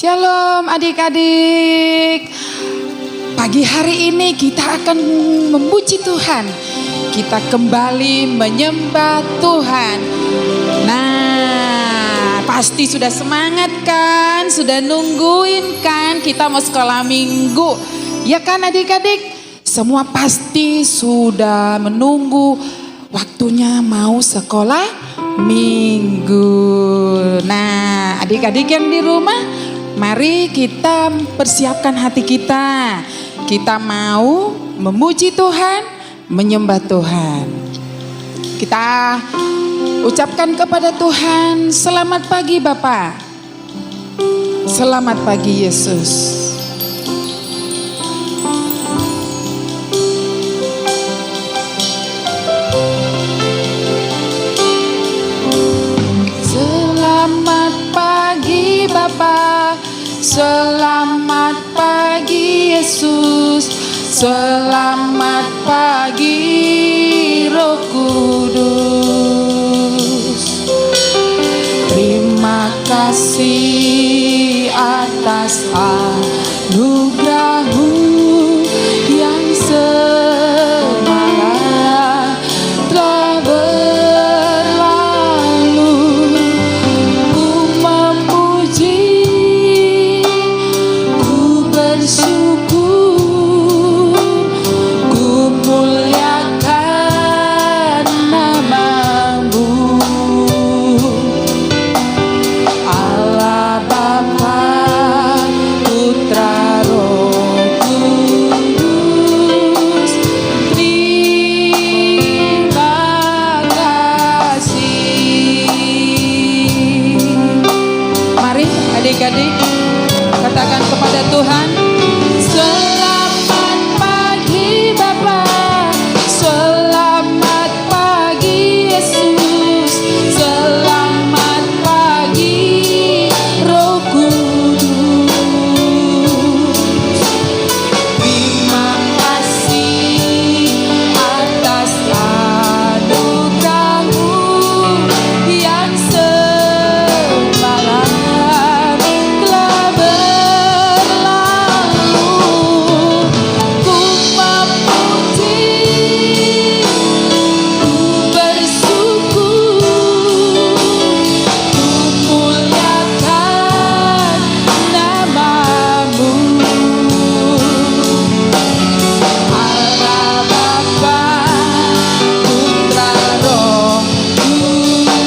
Shalom adik-adik. Pagi hari ini kita akan memuji Tuhan. Kita kembali menyembah Tuhan. Nah, pasti sudah semangat kan? Sudah nungguin kan kita mau sekolah minggu? Ya kan adik-adik? Semua pasti sudah menunggu waktunya mau sekolah minggu. Nah, adik-adik yang di rumah, mari kita persiapkan hati kita. Kita mau memuji Tuhan, menyembah Tuhan. Kita ucapkan kepada Tuhan, selamat pagi Bapa. Selamat pagi Yesus. Selamat pagi Bapa. Selamat pagi Yesus. Selamat pagi Roh Kudus. Terima kasih atas anugerah-Mu yang semalam telah berlalu. Ku memuji, ku bersyukur, ku muliakan nama-Mu. Allah Bapa, Putra, Roh Kudus, terima kasih. Mari adik-adik katakan kepada Tuhan, selamat pagi Bapa. Selamat pagi Yesus. Selamat pagi Roh Kudus. Terima kasih atas anugerah-Mu yang semalam telah berlalu. Ku memuji, ku bersyukur, ku muliakan nama-Mu. Allah Bapa, Putra, Roh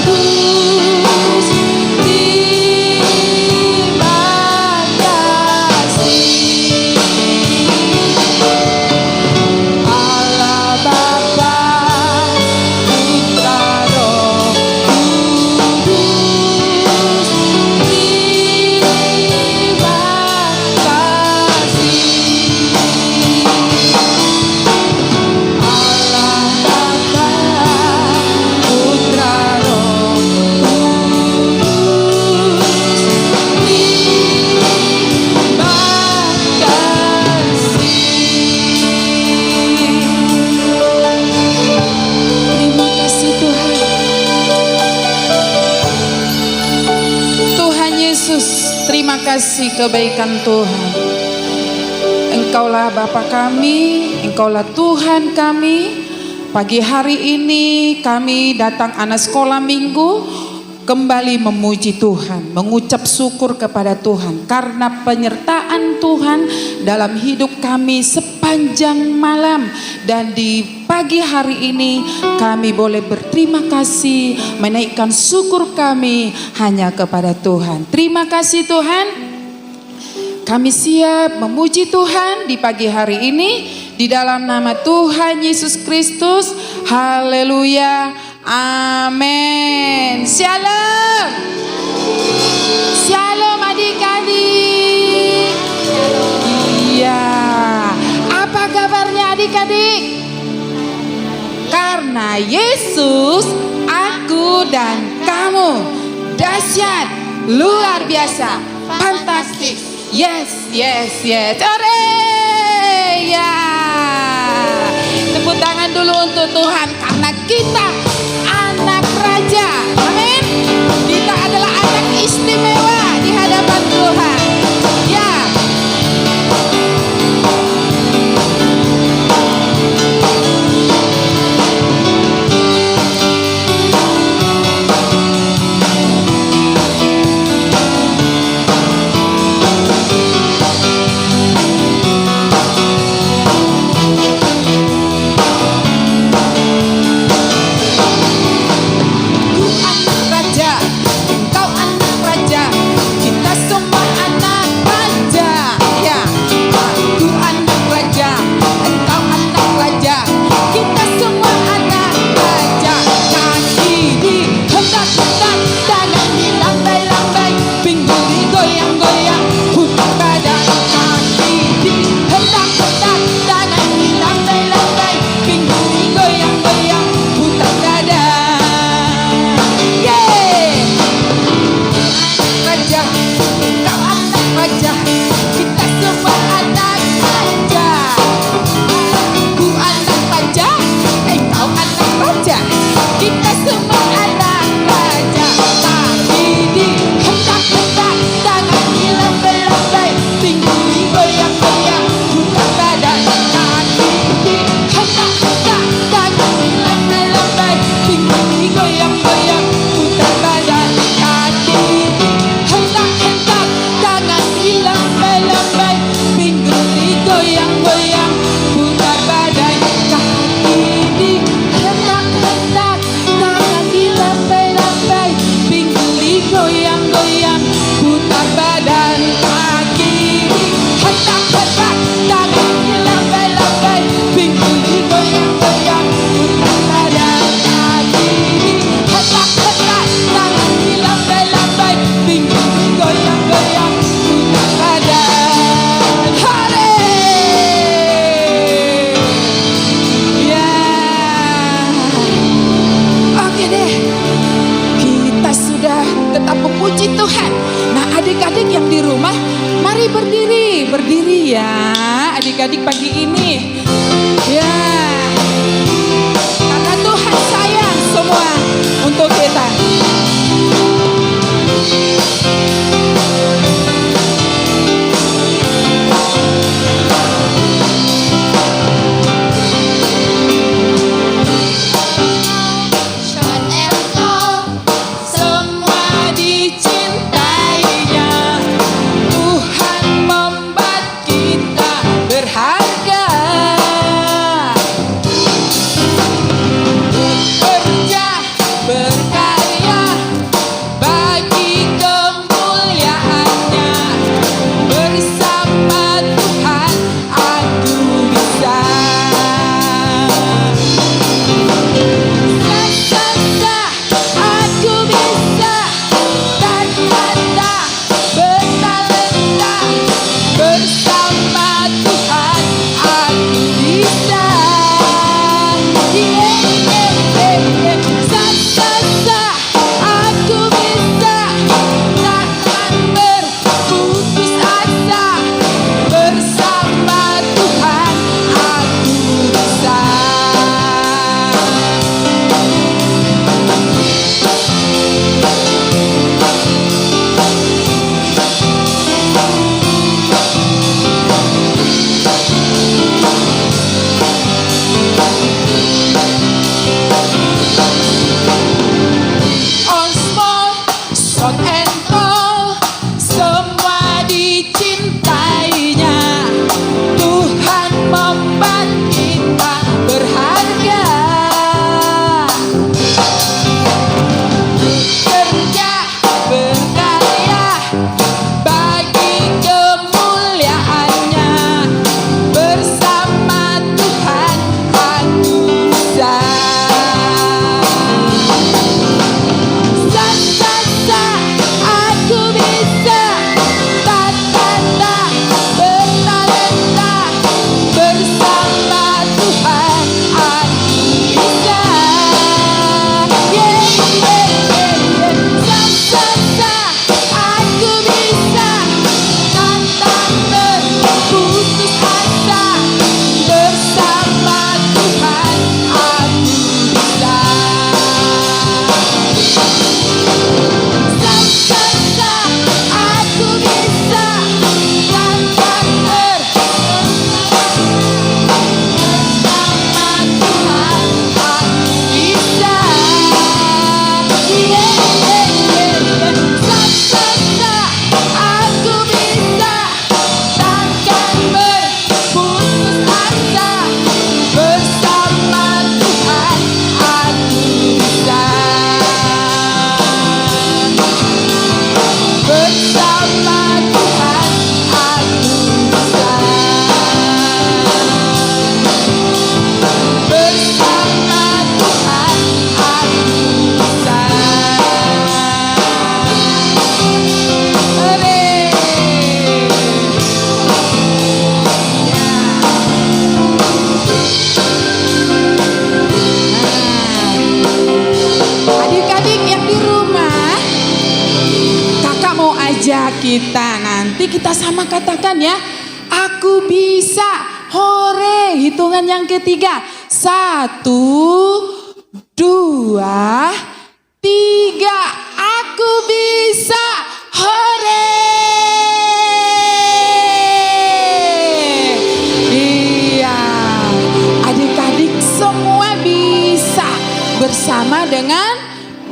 Kudus, terima kasih. Allah Bapa, Putra, Roh Kudus, terima kasih. Allah Bapa, Putra, Roh Kudus, terima kasih. Terima kasih Tuhan. Tuhan Yesus, terima kasih kebaikan Tuhan. Engkaulah Bapa kami, Engkaulah Tuhan kami. Pagi hari ini kami datang anak sekolah minggu kembali memuji Tuhan, mengucap syukur kepada Tuhan karena penyertaan Tuhan dalam hidup kami sepanjang malam. Dan di pagi hari ini kami boleh berterima kasih, menaikkan syukur kami hanya kepada Tuhan. Terima kasih Tuhan. Kami siap memuji Tuhan di pagi hari ini di dalam nama Tuhan Yesus Kristus. Haleluya. Amin. Shalom. Shalom adik-adik. Iya. Apa kabarnya adik-adik? Karena Yesus, aku dan kamu dahsyat, luar biasa, fantastis. Yes, yes, yes. Hore! Ya. Tepuk tangan dulu untuk Tuhan karena kita anak raja. Amin. Kita adalah anak istimewa di hadapan Tuhan. rumah, mari berdiri ya adik-adik pagi ini. Ya, karena Tuhan sayang semua untuk kita. Kita nanti kita sama katakan ya, aku bisa. Hore, hitungan yang ketiga. 1, 2, 3, aku bisa. Hore. Iya, adik-adik semua bisa bersama dengan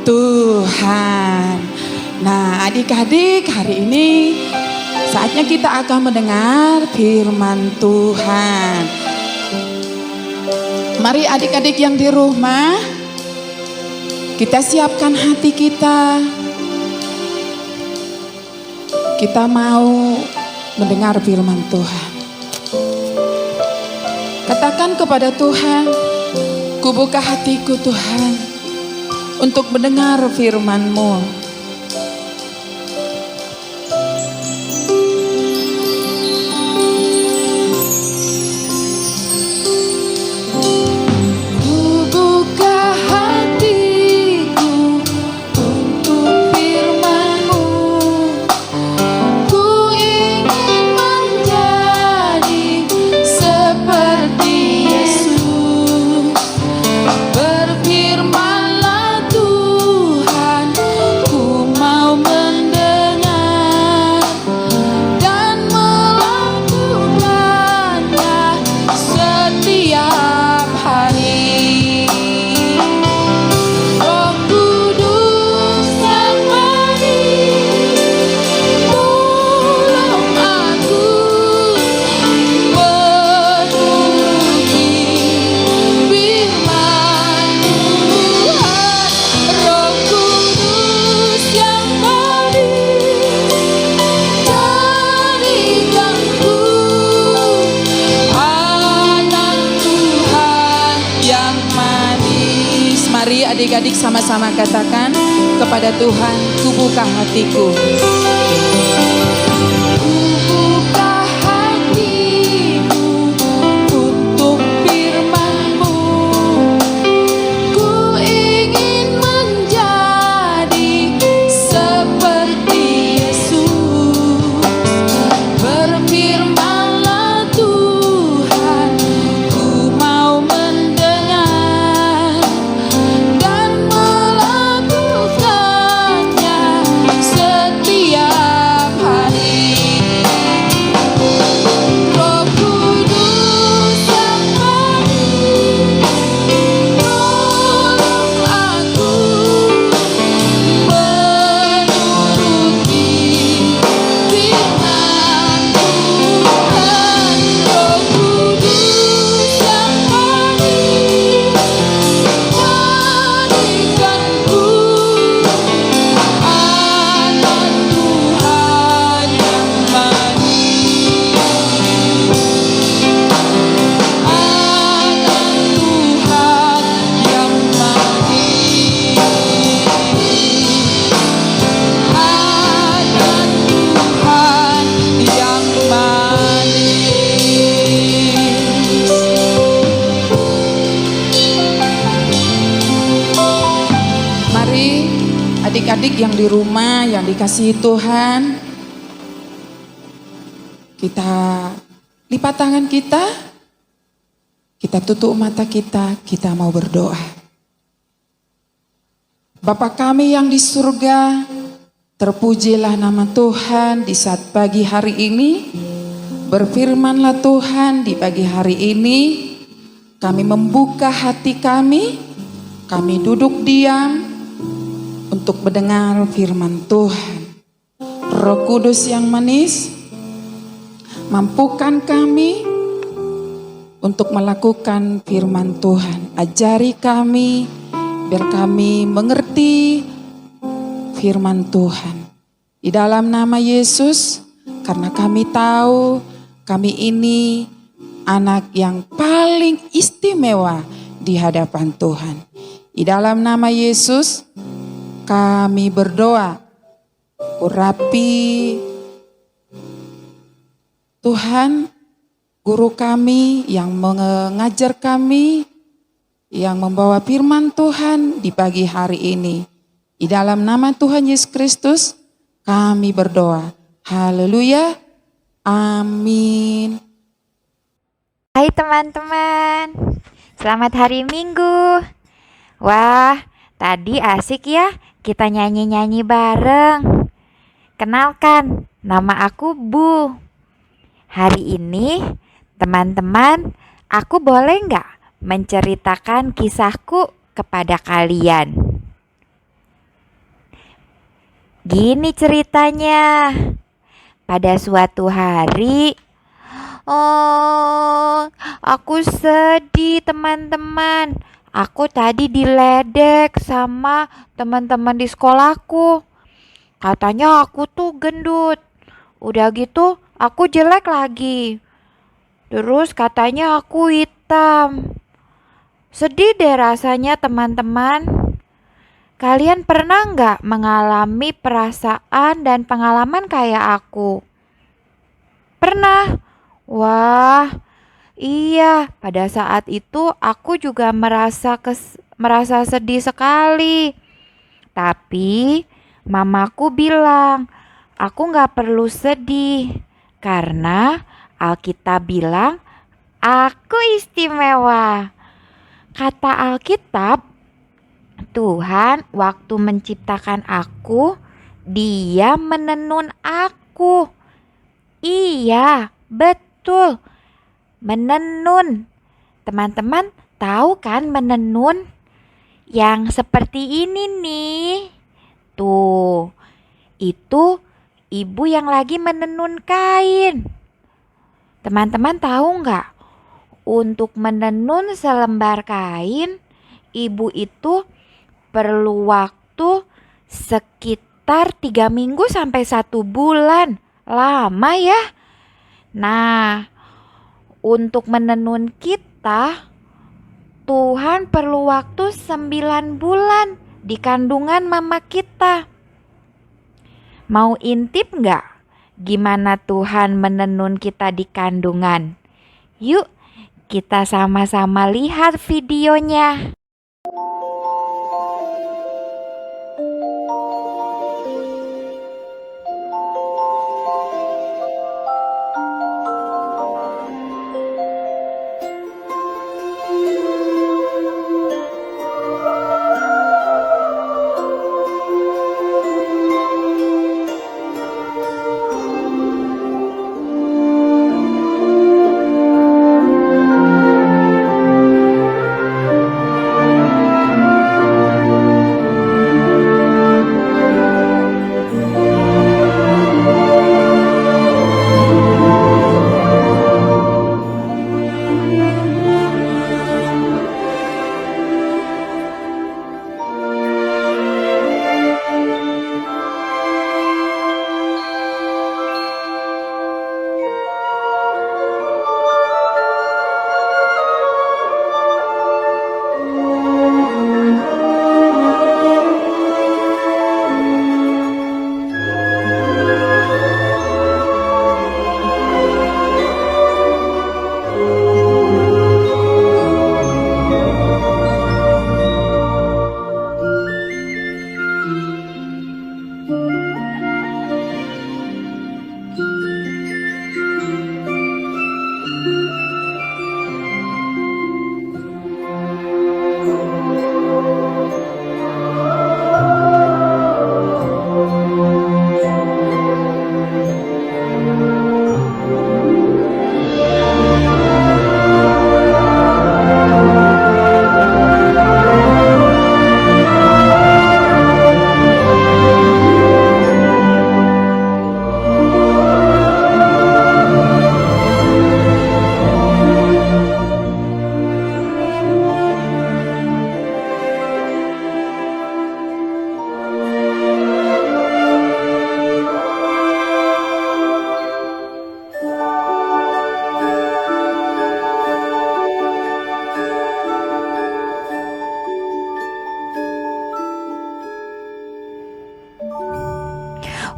Tuhan. Nah, adik-adik, hari ini saatnya kita akan mendengar firman Tuhan. Mari adik-adik yang di rumah, kita siapkan hati kita. Kita mau mendengar firman Tuhan. Katakan kepada Tuhan, kubuka hatiku Tuhan, untuk mendengar firman-Mu. Ku adik-adik sama-sama katakan kepada Tuhan, ku buka hatiku. Adik-adik yang di rumah, yang dikasihi Tuhan, kita lipat tangan kita tutup mata kita mau berdoa. Bapa kami yang di surga, terpujilah nama Tuhan di saat pagi hari ini. Berfirmanlah Tuhan di pagi hari ini, kami membuka hati kami duduk diam untuk mendengar firman Tuhan. Roh Kudus yang manis, mampukan kami untuk melakukan firman Tuhan. Ajari kami, biar kami mengerti firman Tuhan. Di dalam nama Yesus, karena kami tahu kami ini anak yang paling istimewa di hadapan Tuhan. Di dalam nama Yesus, kami berdoa, urapi Tuhan, guru kami yang mengajar kami, yang membawa firman Tuhan di pagi hari ini. Di dalam nama Tuhan Yesus Kristus, kami berdoa. Haleluya, amin. Hai teman-teman, selamat hari Minggu. Wah, tadi asik ya. Kita nyanyi-nyanyi bareng. Kenalkan, nama aku Bu. Hari ini, teman-teman, aku boleh nggak menceritakan kisahku kepada kalian? Gini ceritanya. Pada suatu hari, aku sedih teman-teman. Aku tadi diledek sama teman-teman di sekolahku. Katanya aku tuh gendut. Udah gitu aku jelek lagi. Terus katanya aku hitam. Sedih deh rasanya teman-teman. Kalian pernah nggak mengalami perasaan dan pengalaman kayak aku? Pernah? Wah, iya, pada saat itu aku juga merasa sedih sekali. Tapi mamaku bilang, aku gak perlu sedih. Karena Alkitab bilang, aku istimewa. Kata Alkitab, Tuhan waktu menciptakan aku, Dia menenun aku. Iya, betul. Menenun. Teman-teman tahu kan menenun? Yang seperti ini nih. Tuh, itu ibu yang lagi menenun kain. Teman-teman tahu nggak? Untuk menenun selembar kain, ibu itu perlu waktu sekitar 3 minggu sampai 1 bulan. Lama ya? Nah, untuk menenun kita Tuhan perlu waktu 9 bulan di kandungan mama kita. Mau intip nggak? Gimana Tuhan menenun kita di kandungan? Yuk, kita sama-sama lihat videonya.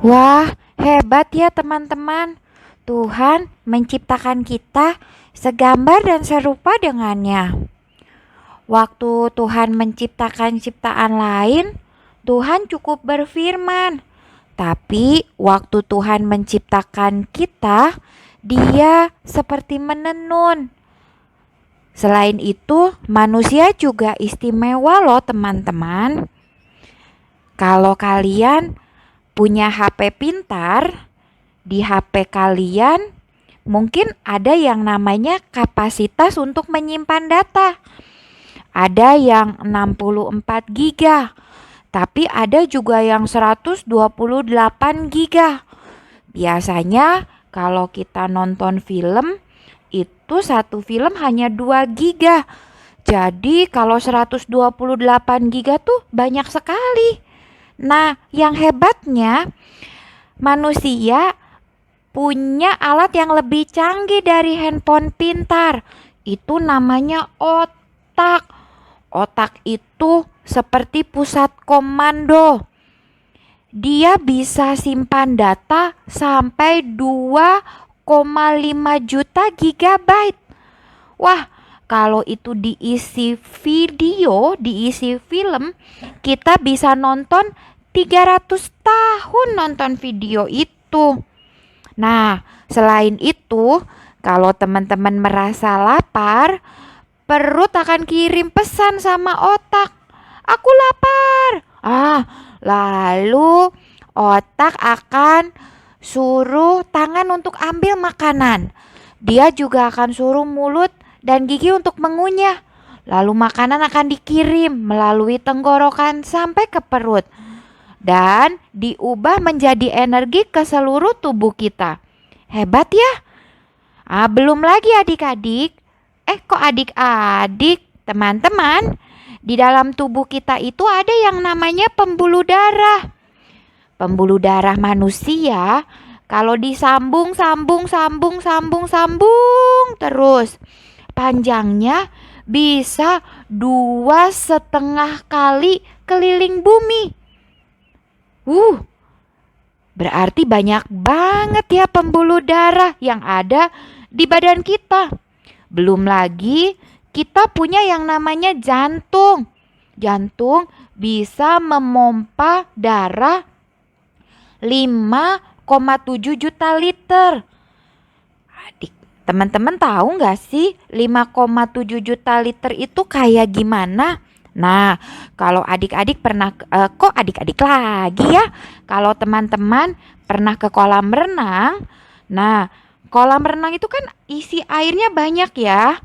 Wah, hebat ya teman-teman. Tuhan menciptakan kita segambar dan serupa dengannya. Waktu Tuhan menciptakan ciptaan lain, Tuhan cukup berfirman. Tapi waktu Tuhan menciptakan kita, Dia seperti menenun. Selain itu, manusia juga istimewa loh teman-teman. Kalau kalian punya HP pintar, di HP kalian mungkin ada yang namanya kapasitas untuk menyimpan data. Ada yang 64 giga, tapi ada juga yang 128 giga. Biasanya kalau kita nonton film, itu satu film hanya 2 giga. Jadi kalau 128 giga tuh banyak sekali. Nah, yang hebatnya manusia punya alat yang lebih canggih dari handphone pintar. Itu namanya otak. Otak itu seperti pusat komando. Dia bisa simpan data sampai 2,5 juta gigabyte. Wah, kalau itu diisi video, diisi film, kita bisa nonton 300 tahun nonton video itu. Nah, selain itu, kalau teman-teman merasa lapar, perut akan kirim pesan sama otak. Aku lapar. Lalu otak akan suruh tangan untuk ambil makanan. Dia juga akan suruh mulut dan gigi untuk mengunyah. Lalu makanan akan dikirim melalui tenggorokan sampai ke perut dan diubah menjadi energi ke seluruh tubuh kita. Hebat ya? Belum lagi adik-adik. Kok adik-adik? Teman-teman, di dalam tubuh kita itu ada yang namanya pembuluh darah. Pembuluh darah manusia kalau disambung terus, panjangnya bisa 2,5 kali keliling bumi. Berarti banyak banget ya pembuluh darah yang ada di badan kita. Belum lagi kita punya yang namanya jantung. Jantung bisa memompa darah 5,7 juta liter. Teman-teman tahu nggak sih 5,7 juta liter itu kayak gimana? Nah, kalau adik-adik pernah, kok adik-adik lagi ya? Kalau teman-teman pernah ke kolam renang, nah kolam renang itu kan isi airnya banyak ya.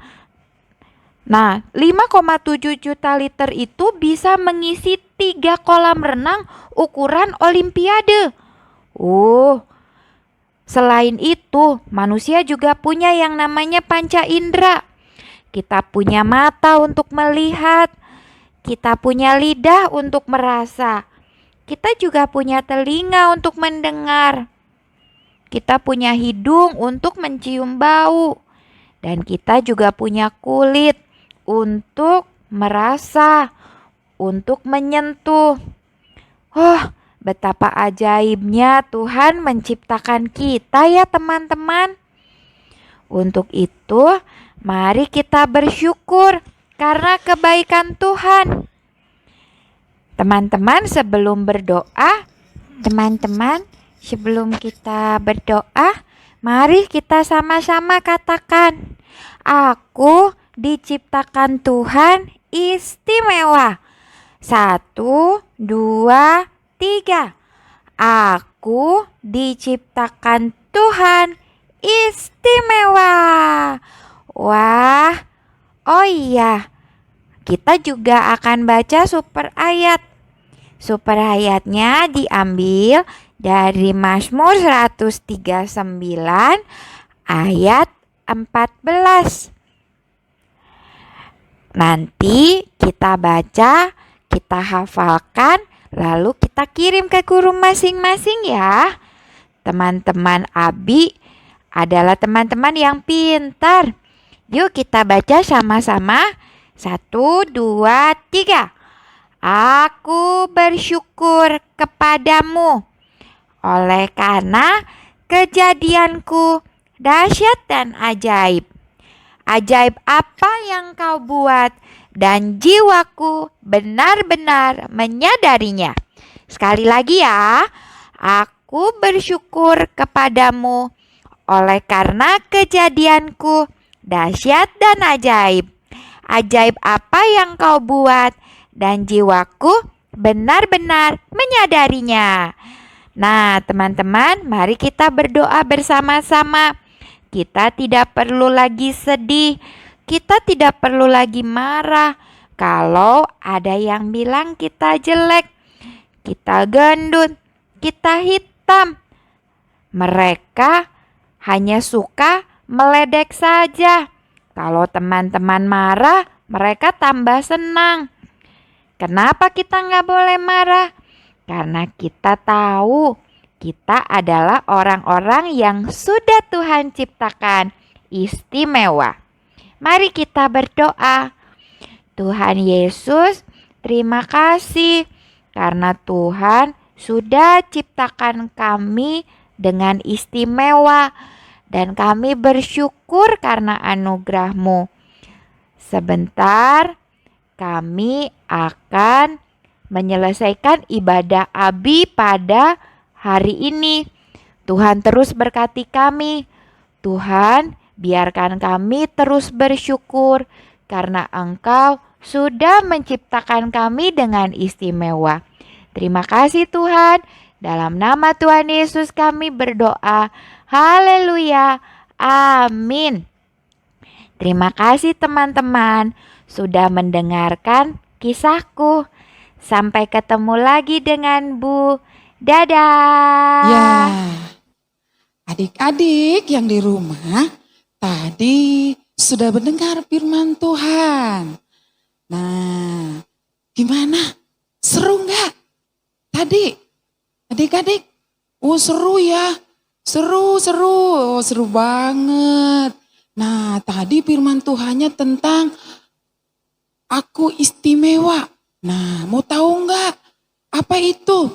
Nah, 5,7 juta liter itu bisa mengisi 3 kolam renang ukuran Olimpiade. Selain itu, manusia juga punya yang namanya panca indera. Kita punya mata untuk melihat, kita punya lidah untuk merasa, kita juga punya telinga untuk mendengar, kita punya hidung untuk mencium bau, dan kita juga punya kulit untuk merasa, untuk menyentuh. Betapa ajaibnya Tuhan menciptakan kita ya teman-teman. Untuk itu, mari kita bersyukur karena kebaikan Tuhan. Teman-teman, sebelum kita berdoa, mari kita sama-sama katakan, aku diciptakan Tuhan istimewa. 1, 2, 3. Aku diciptakan Tuhan istimewa. Wah, oh iya, kita juga akan baca super ayat. Super ayatnya diambil dari Mazmur 139 ayat 14. Nanti kita baca, kita hafalkan, lalu kita kirim ke guru masing-masing ya. Teman-teman Abi adalah teman-teman yang pintar. Yuk kita baca sama-sama. 1, 2, 3. Aku bersyukur kepadamu oleh karena kejadianku dahsyat dan ajaib. Ajaib apa yang kau buat dan jiwaku benar-benar menyadarinya. Sekali lagi ya, aku bersyukur kepadamu oleh karena kejadianku dahsyat dan ajaib. Ajaib apa yang kau buat dan jiwaku benar-benar menyadarinya. Nah, teman-teman, mari kita berdoa bersama-sama. Kita tidak perlu lagi sedih, kita tidak perlu lagi marah kalau ada yang bilang kita jelek, kita gendut, kita hitam. Mereka hanya suka meledek saja. Kalau teman-teman marah, mereka tambah senang. Kenapa kita nggak boleh marah? Karena kita tahu kita adalah orang-orang yang sudah Tuhan ciptakan istimewa. Mari kita berdoa. Tuhan Yesus, terima kasih karena Tuhan sudah ciptakan kami dengan istimewa dan kami bersyukur karena anugerah-Mu. Sebentar, kami akan menyelesaikan ibadah Abi pada hari ini. Tuhan terus berkati kami. Tuhan, biarkan kami terus bersyukur karena Engkau sudah menciptakan kami dengan istimewa. Terima kasih Tuhan. Dalam nama Tuhan Yesus kami berdoa. Haleluya. Amin. Terima kasih teman-teman sudah mendengarkan kisahku. Sampai ketemu lagi dengan Bu. Dadah. Ya, adik-adik yang di rumah tadi sudah mendengar firman Tuhan. Nah, gimana? Seru nggak? Tadi, adik-adik, seru ya. Seru banget. Nah, tadi firman Tuhannya tentang aku istimewa. Nah, mau tahu enggak apa itu?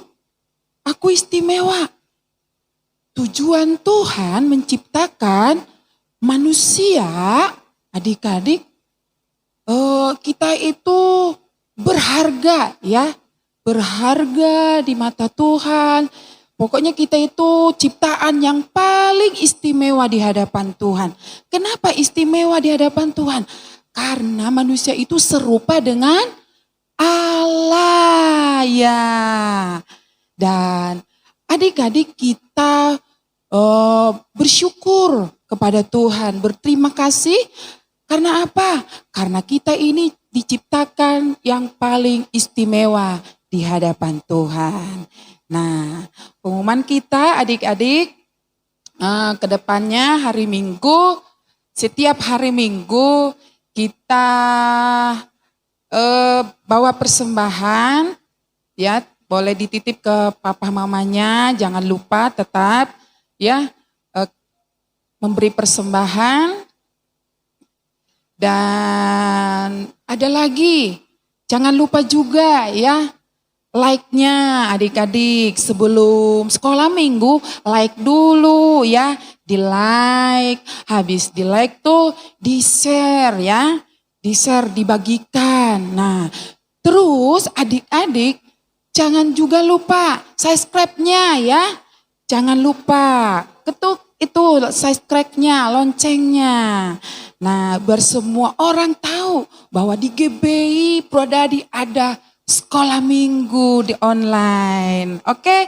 Aku istimewa. Tujuan Tuhan menciptakan manusia, adik-adik, kita itu berharga ya. Berharga di mata Tuhan. Pokoknya kita itu ciptaan yang paling istimewa di hadapan Tuhan. Kenapa istimewa di hadapan Tuhan? Karena manusia itu serupa dengan Allah ya. Dan adik-adik kita bersyukur kepada Tuhan, berterima kasih. Karena apa? Karena kita ini diciptakan yang paling istimewa di hadapan Tuhan. Nah, pengumuman kita adik-adik ke depannya hari Minggu, setiap hari Minggu kita bawa persembahan ya, boleh dititip ke papa mamanya, jangan lupa tetap ya memberi persembahan. Dan ada lagi, jangan lupa juga ya like-nya adik-adik sebelum sekolah minggu, like dulu ya, di like, habis di like tuh di share ya, di share dibagikan. Nah terus adik-adik jangan juga lupa subscribe-nya ya, jangan lupa ketuk itu subscribe-nya, loncengnya. Nah, biar semua orang tahu bahwa di GBI Prodadi ada sekolah minggu di online. Oke?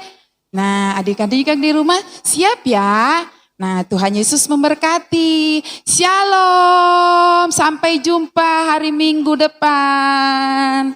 Nah, adik-adik yang di rumah siap ya? Nah, Tuhan Yesus memberkati. Shalom. Sampai jumpa hari Minggu depan.